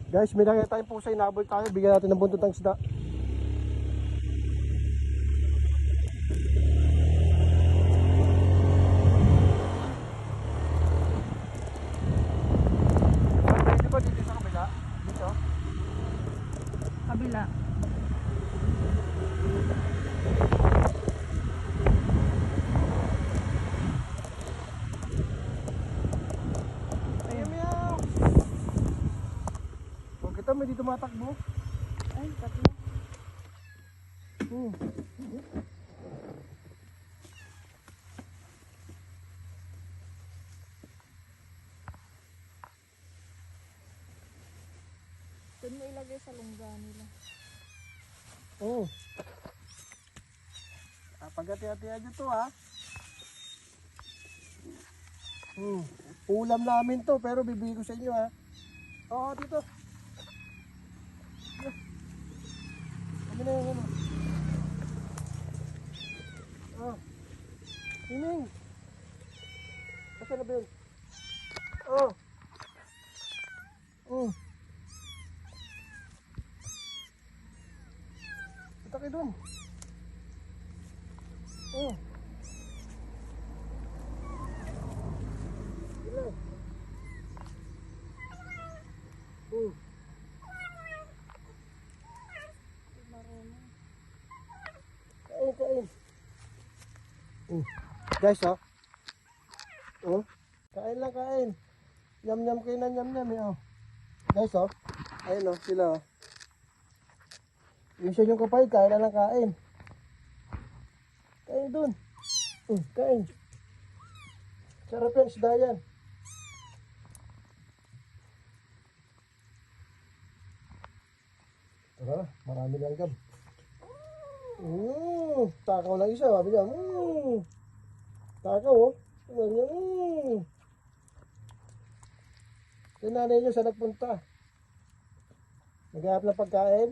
Guys, may nakita tayong pusa, inabol tayo. Bigyan natin ng buntot ng isda. Dito ba? Dito sa kabila? Dito? Kabila. Ayaw meow! O, kita may dito matakbo. Ay, tatlo. Doon mo ilagay sa lungga nila. Oo. Pagati-hati-hati dito ha. Ulam namin to pero bibigay ko sa inyo ha. Oo, dito. Ano na yung ano? Hining. Kasi na ba yun? Punta kayo dun. Ilan? Kain. Guys, kain lang, kain. Nyam-nyam kayo na nyam-nyam eh, Guys, ayun sila, Yung siya yung kapay, kain na lang, kain. Kain dun. Kain. Sarap yan, isda yan. Tara, marami lang gab. Takaw lang isa, sabi niya. Takaw, Sabi niya, Yung nanay niyo sa nagpunta. Naghahanap ng pagkain.